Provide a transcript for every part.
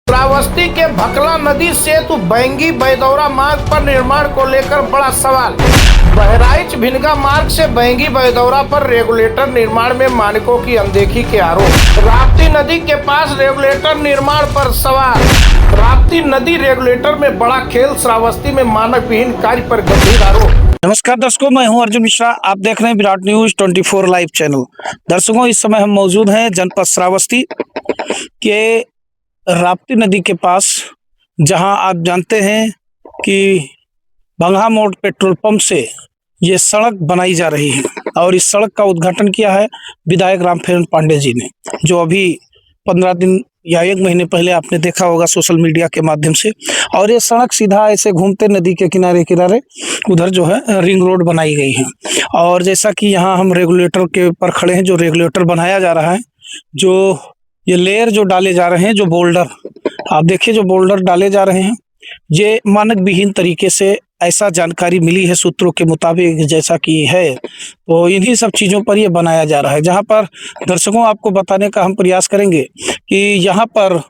श्रावस्ती के भकला नदी सेतु बैंगी बैदौरा मार्ग पर निर्माण को लेकर बड़ा सवाल। बहराइच भिनगा मार्ग से बैंगी बैदौरा पर रेगुलेटर निर्माण में मानकों की अनदेखी के आरोप। राप्ती नदी के पास रेगुलेटर निर्माण पर सवाल। राप्ती नदी रेगुलेटर में बड़ा खेल, श्रावस्ती में मानक विहीन कार्य पर गंभीर आरोप। नमस्कार दर्शकों, मैं हूं अर्जुन मिश्रा। आप देख रहे हैं विराट न्यूज 24 लाइव चैनल। दर्शकों, इस समय हम मौजूद हैं जनपद श्रावस्ती के राप्ती नदी के पास, जहां आप जानते हैं कि भंगा मोड़ पेट्रोल पंप से ये सड़क बनाई जा रही है और इस सड़क का उद्घाटन किया है विधायक रामफेरण पांडे जी ने, जो अभी 15 दिन या 1 महीने पहले आपने देखा होगा सोशल मीडिया के माध्यम से। और ये सड़क सीधा ऐसे घूमते नदी के किनारे किनारे उधर जो है रिंग रोड बनाई गई है। और जैसा कि यहाँ हम रेगुलेटर के ऊपर खड़े हैं, जो रेगुलेटर बनाया जा रहा है, जो ये लेयर जो डाले जा रहे हैं, जो बोल्डर आप देखिए, जो बोल्डर डाले जा रहे हैं, ये मानक विहीन तरीके से, ऐसा जानकारी मिली है सूत्रों के मुताबिक, जैसा कि है, तो इन्हीं सब चीज़ों पर यह बनाया जा रहा है। जहां पर दर्शकों आपको बताने का हम प्रयास करेंगे कि यहाँ पर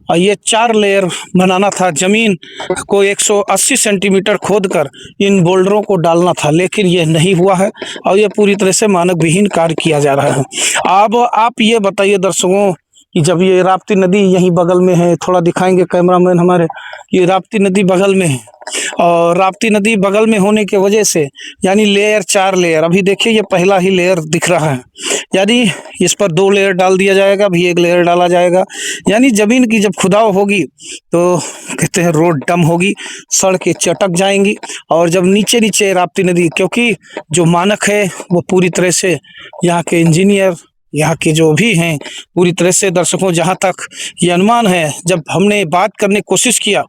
ये 4 लेयर बनाना था, जमीन को 180 सेंटीमीटर खोदकर इन बोल्डरों को डालना था, लेकिन ये नहीं हुआ है और ये पूरी तरह से मानक विहीन कार्य किया जा रहा है। अब आप ये बताइए दर्शकों कि जब ये राप्ती नदी यहीं बगल में है, थोड़ा दिखाएंगे कैमरामैन हमारे, ये राप्ती नदी बगल में है और राप्ती नदी बगल में होने की वजह से यानी लेयर 4 लेयर, अभी देखिए ये पहला ही लेयर दिख रहा है, यानी इस पर 2 लेयर डाल दिया जाएगा, अभी 1 लेयर डाला जाएगा। यानी जमीन की जब खुदाव होगी तो कहते हैं रोड डम होगी, सड़कें चटक जाएंगी और जब नीचे नीचे राप्ती नदी, क्योंकि जो मानक है वो पूरी तरह से यहाँ के इंजीनियर, यहाँ के जो भी हैं, पूरी तरह से दर्शकों, जहाँ तक ये अनुमान है, जब हमने बात करने की कोशिश किया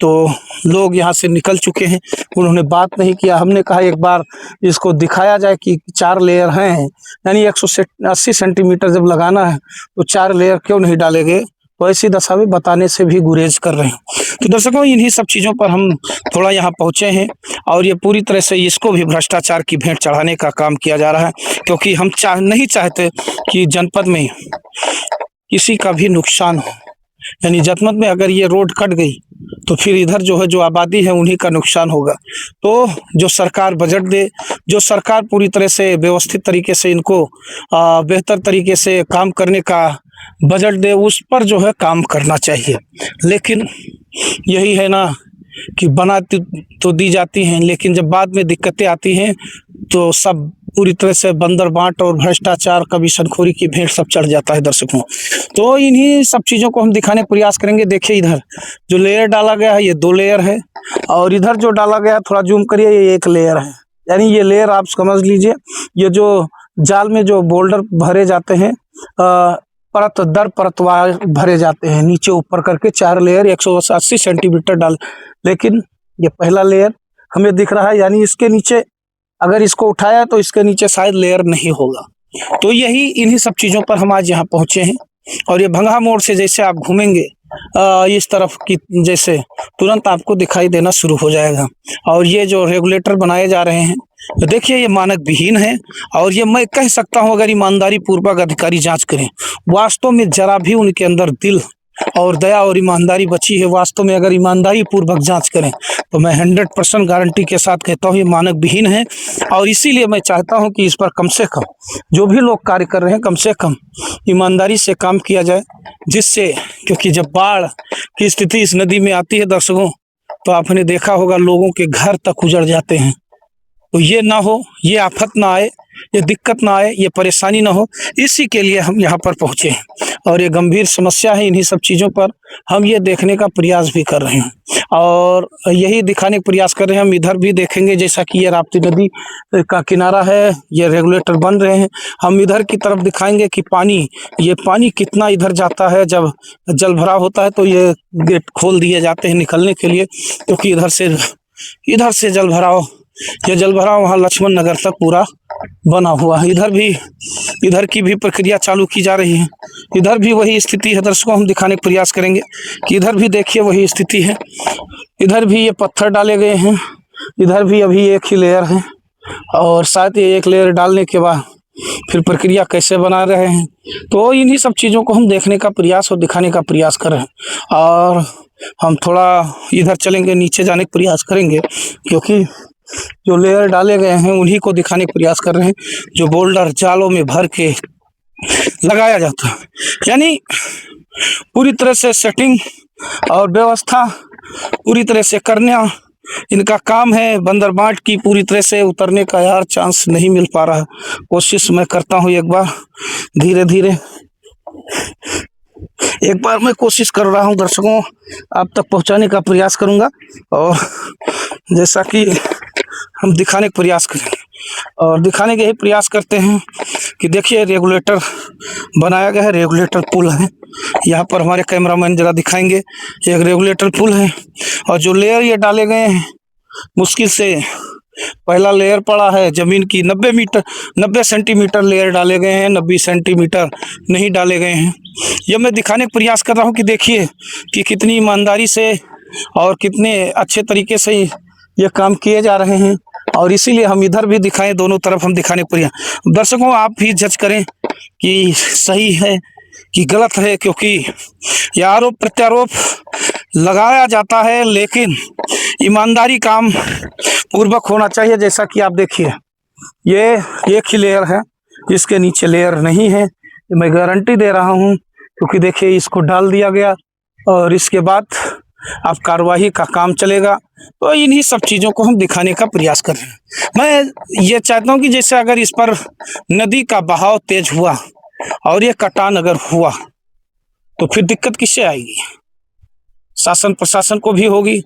तो लोग यहाँ से निकल चुके हैं, उन्होंने बात नहीं किया। हमने कहा एक बार इसको दिखाया जाए कि 4 लेयर हैं, यानी 180 सेंटीमीटर जब लगाना है तो 4 लेयर क्यों नहीं डाले गए, तो ऐसी दशा में बताने से भी गुरेज कर रहे हैं। तो दर्शकों, इन्हीं सब चीज़ों पर हम थोड़ा यहाँ पहुँचे हैं और ये पूरी तरह से इसको भी भ्रष्टाचार की भेंट चढ़ाने का काम किया जा रहा है, क्योंकि हम नहीं चाहते कि जनपद में किसी का भी नुकसान हो। यानी जनपद में अगर ये रोड कट गई तो फिर इधर जो है, जो आबादी है, उन्हीं का नुकसान होगा। तो जो सरकार बजट दे, जो सरकार पूरी तरह से व्यवस्थित तरीके से इनको बेहतर तरीके से काम करने का बजट दे, उस पर जो है काम करना चाहिए। लेकिन यही है ना कि बनाती तो दी जाती हैं, लेकिन जब बाद में दिक्कतें आती हैं तो सब पूरी तरह से बंदर बांट और भ्रष्टाचार, कमीशनखोरी की भेंट सब चढ़ जाता है दर्शकों। तो इन्हीं सब चीज़ों को हम दिखाने का प्रयास करेंगे। देखिए इधर जो लेयर डाला गया है ये 2 लेयर है और इधर जो डाला गया, थोड़ा जूम करिए, ये 1 लेयर है। यानी ये लेयर आप समझ लीजिए, ये जो जाल में जो बोल्डर भरे जाते हैं, परत दर परतवार भरे जाते हैं, नीचे ऊपर करके 4 लेयर 180 सेंटीमीटर डाल, लेकिन ये पहला लेयर हमें दिख रहा है, यानी इसके नीचे अगर इसको उठाया तो इसके नीचे शायद लेयर नहीं होगा। तो यही इन्हीं सब चीज़ों पर हम आज यहाँ पहुँचे हैं और ये भंगा मोड़ से जैसे आप घूमेंगे इस तरफ की, जैसे तुरंत आपको दिखाई देना शुरू हो जाएगा। और ये जो रेगुलेटर बनाए जा रहे हैं, तो देखिए ये मानक विहीन है और ये मैं कह सकता हूँ, अगर ईमानदारी पूर्वक अधिकारी जांच करें, वास्तव में जरा भी उनके अंदर दिल और दया और ईमानदारी बची है, वास्तव में अगर ईमानदारी पूर्वक जांच करें तो मैं 100% गारंटी के साथ कहता हूँ ये मानक विहीन है। और इसीलिए मैं चाहता हूँ कि इस पर कम से कम जो भी लोग कार्य कर रहे हैं, कम से कम ईमानदारी से काम किया जाए, जिससे, क्योंकि जब बाढ़ की स्थिति इस नदी में आती है दर्शकों, तो आपने देखा होगा लोगों के घर तक उजड़ जाते हैं। तो ये ना हो, ये आफत ना आए, ये दिक्कत ना आए, ये परेशानी ना हो, इसी के लिए हम यहाँ पर पहुँचे हैं और ये गंभीर समस्या है। इन्हीं सब चीज़ों पर हम ये देखने का प्रयास भी कर रहे हैं और यही दिखाने का प्रयास कर रहे हैं। हम इधर भी देखेंगे, जैसा कि ये राप्ती नदी का किनारा है, ये रेगुलेटर बन रहे हैं, हम इधर की तरफ दिखाएंगे कि ये पानी कितना इधर जाता है। जब जल भराव होता है तो ये गेट खोल दिए जाते हैं निकलने के लिए, क्योंकि इधर से जल भराव, ये जल भराव वहाँ लक्ष्मण नगर तक पूरा बना हुआ है। इधर की भी प्रक्रिया चालू की जा रही है, इधर भी वही स्थिति है दर्शकों। हम दिखाने का प्रयास करेंगे कि इधर भी देखिए वही स्थिति है, इधर भी ये पत्थर डाले गए हैं, इधर भी अभी 1 ही लेयर है और साथ ही 1 लेयर डालने के बाद फिर प्रक्रिया कैसे बना रहे हैं, तो इन्हीं सब चीज़ों को हम देखने का प्रयास और दिखाने का प्रयास कर रहे हैं। और हम थोड़ा इधर चलेंगे, नीचे जाने का प्रयास करेंगे, क्योंकि जो लेयर डाले गए हैं उन्हीं को दिखाने का प्रयास कर रहे हैं, जो बोल्डर जालों में भर के लगाया जाता है। यानी पूरी तरह से सेटिंग और व्यवस्था पूरी तरह से करना इनका काम है। बंदरबाट की पूरी तरह से उतरने का यार चांस नहीं मिल पा रहा है। कोशिश मैं करता हूँ एक बार धीरे धीरे, एक बार मैं कोशिश कर रहा हूँ दर्शकों आप तक पहुँचाने का प्रयास करूँगा, और जैसा कि हम दिखाने का प्रयास करेंगे और दिखाने के ही प्रयास करते हैं कि देखिए रेगुलेटर बनाया गया है, रेगुलेटर पुल है। यहाँ पर हमारे कैमरामैन जरा दिखाएंगे, एक रेगुलेटर पुल है। और जो लेयर ये डाले गए हैं, मुश्किल से पहला लेयर पड़ा है जमीन की 90 सेंटीमीटर लेयर डाले गए हैं, 90 सेंटीमीटर नहीं डाले गए हैं। यह मैं दिखाने का प्रयास कर रहा हूँ कि देखिए कि कितनी ईमानदारी से और कितने अच्छे तरीके से ये काम किए जा रहे हैं। और इसीलिए हम इधर भी दिखाएं, दोनों तरफ हम दिखाने का प्रयास। दर्शकों आप भी जज करें कि सही है कि गलत है, क्योंकि यह आरोप प्रत्यारोप लगाया जाता है, लेकिन ईमानदारी काम पूर्वक होना चाहिए। जैसा कि आप देखिए ये एक ही लेयर है, इसके नीचे लेयर नहीं है, मैं गारंटी दे रहा हूँ, क्योंकि देखिए इसको डाल दिया गया और इसके बाद अब कार्यवाही का काम चलेगा। तो इन्हीं सब चीज़ों को हम दिखाने का प्रयास कर रहे हैं। मैं ये चाहता हूँ कि जैसे अगर इस पर नदी का बहाव तेज हुआ और ये कटान अगर हुआ तो फिर दिक्कत किससे आएगी? शासन प्रशासन को भी होगी,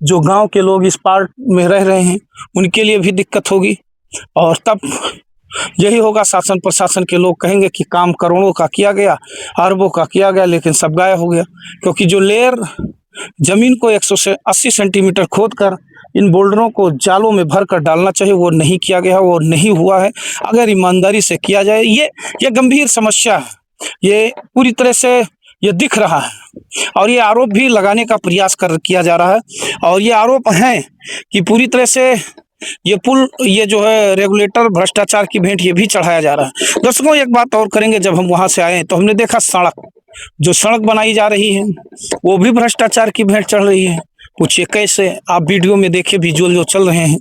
जो गांव के लोग इस पार्ट में रह रहे हैं उनके लिए भी दिक्कत होगी। और तब यही होगा, शासन प्रशासन के लोग कहेंगे कि काम करोड़ों का किया गया, अरबों का किया गया, लेकिन सब गायब हो गया। क्योंकि जो लेयर जमीन को 180 सेंटीमीटर खोद कर इन बोल्डरों को जालों में भर कर डालना चाहिए, वो नहीं किया गया, वो नहीं हुआ है। अगर ईमानदारी से किया जाए, ये गंभीर समस्या है, ये पूरी तरह से ये दिख रहा है। और ये आरोप भी लगाने का प्रयास किया जा रहा है। और ये आरोप हैं कि पूरी तरह से ये पुल, ये जो है रेगुलेटर भ्रष्टाचार की भेंट ये भी चढ़ाया जा रहा है। दर्शकों एक बात और करेंगे, जब हम वहां से आए तो हमने देखा जो सड़क बनाई जा रही है वो भी भ्रष्टाचार की भेंट चढ़ रही है। पूछिए कैसे? आप वीडियो में देखिए, विजुअल जो चल रहे हैं,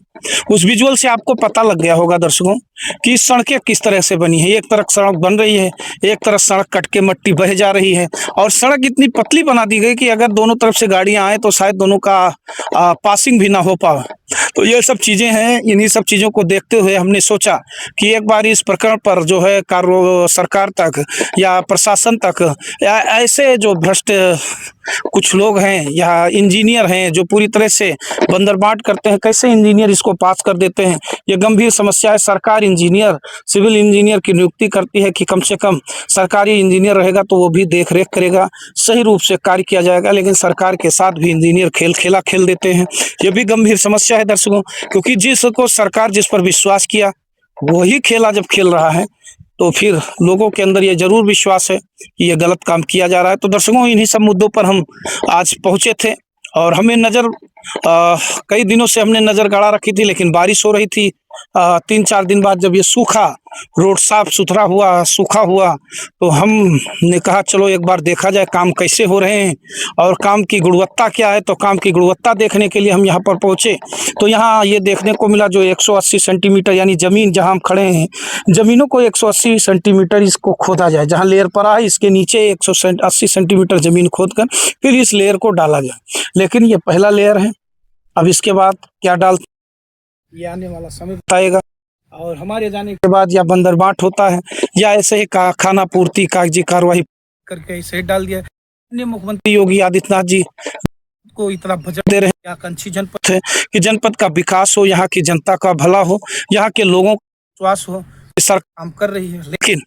उस विजुअल से आपको पता लग गया होगा दर्शकों कि सड़कें किस तरह से बनी है। एक तरफ सड़क बन रही है, एक तरफ सड़क कट के मट्टी बह जा रही है, और सड़क इतनी पतली बना दी गई कि अगर दोनों तरफ से गाड़ियां आए तो शायद दोनों का पासिंग भी ना हो पाए। तो ये सब चीज़ें हैं। इन्हीं सब चीज़ों को देखते हुए हमने सोचा कि एक बार इस प्रकरण पर जो है सरकार तक या प्रशासन तक, या ऐसे जो भ्रष्ट कुछ लोग हैं या इंजीनियर हैं जो पूरी तरह से बंदरबाट करते हैं, कैसे इंजीनियर इसको पास कर देते हैं, ये गंभीर समस्या है। सरकार इंजीनियर, सिविल इंजीनियर की नियुक्ति करती है कि कम से कम सरकारी इंजीनियर रहेगा तो वो भी देख रेख करेगा, सही रूप से कार्य किया जाएगा, लेकिन सरकार के साथ भी इंजीनियर खेल देते हैं। ये भी गंभीर समस्या है दर्शकों, क्योंकि जिसको सरकार जिस पर विश्वास किया वही खेला जब खेल रहा है, तो फिर लोगों के अंदर ये जरूर विश्वास है कि ये गलत काम किया जा रहा है। तो दर्शकों इन्हीं सब मुद्दों पर हम आज पहुंचे थे, और हमें नज़र कई दिनों से हमने नज़र गाड़ा रखी थी, लेकिन बारिश हो रही थी। 3-4 दिन बाद जब ये रोड साफ सुथरा हुआ, सूखा हुआ, तो हमने कहा चलो एक बार देखा जाए काम कैसे हो रहे हैं और काम की गुणवत्ता क्या है। तो काम की गुणवत्ता देखने के लिए हम यहाँ पर पहुँचे, तो यहाँ ये देखने को मिला जो 180 सेंटीमीटर, यानी ज़मीन जहाँ हम खड़े हैं, ज़मीनों को 180 सेंटीमीटर इसको खोदा जाए। जहाँ लेयर पड़ा है इसके नीचे 180 सेंटीमीटर ज़मीन खोद कर फिर इस लेयर को डाला जाए। लेकिन ये पहला लेयर है, अब इसके बाद क्या ये आने वाला समय बताएगा। और हमारे जाने के बाद या बंदरबाट होता है या ऐसे ही खाना पूर्ति कागजी कार्रवाई करके ऐसे ही डाल दिया। मुख्यमंत्री योगी आदित्यनाथ जी को इतना बजट दे रहे हैं, आकांक्षी जनपद है कि जनपद का विकास हो, यहाँ की जनता का भला हो, यहाँ के लोगों का विश्वास हो, सरकार काम कर रही है। लेकिन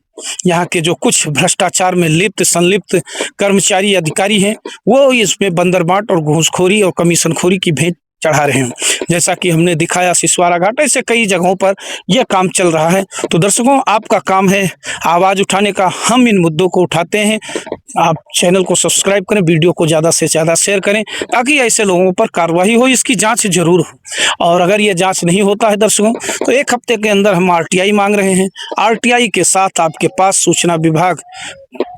यहाँ के जो कुछ भ्रष्टाचार में संलिप्त कर्मचारी अधिकारी हैं, वो इसमें बंदरबाट और घूसखोरी और कमीशनखोरी की भेंट चढ़ा रहे हैं। जैसा कि हमने दिखाया सिसवारा घाट, ऐसे कई जगहों पर यह काम चल रहा है। तो दर्शकों, आपका काम है आवाज़ उठाने का, हम इन मुद्दों को उठाते हैं। आप चैनल को सब्सक्राइब करें, वीडियो को ज़्यादा से ज़्यादा शेयर करें, ताकि ऐसे लोगों पर कार्रवाई हो, इसकी जांच जरूर हो। और अगर ये जांच नहीं होता है दर्शकों, तो 1 हफ्ते के अंदर हम आरटीआई मांग रहे हैं। आरटीआई के साथ आपके पास सूचना विभाग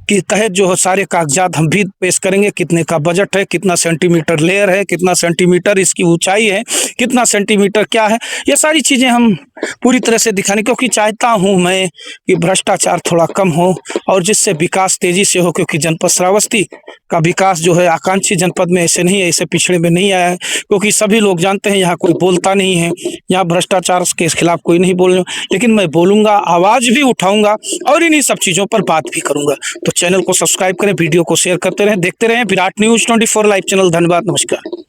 के तहत जो है सारे कागजात हम भी पेश करेंगे। कितने का बजट है, कितना सेंटीमीटर लेयर है, कितना सेंटीमीटर इसकी ऊंचाई है, कितना सेंटीमीटर क्या है, ये सारी चीज़ें हम पूरी तरह से दिखाने, क्योंकि चाहता हूं मैं कि भ्रष्टाचार थोड़ा कम हो और जिससे विकास तेजी से हो। क्योंकि जनपद श्रावस्ती का विकास जो है आकांक्षी जनपद में ऐसे नहीं है, ऐसे पिछड़े में नहीं आया है। क्योंकि सभी लोग जानते हैं यहाँ कोई बोलता नहीं है, यहाँ भ्रष्टाचार के खिलाफ कोई नहीं बोल, लेकिन मैं बोलूँगा, आवाज़ भी उठाऊँगा और इन्हीं सब चीज़ों पर बात भी करूँगा। तो चैनल को सब्सक्राइब करें, वीडियो को शेयर करते रहें, देखते रहें विराट न्यूज़ 24 लाइव चैनल। धन्यवाद, नमस्कार।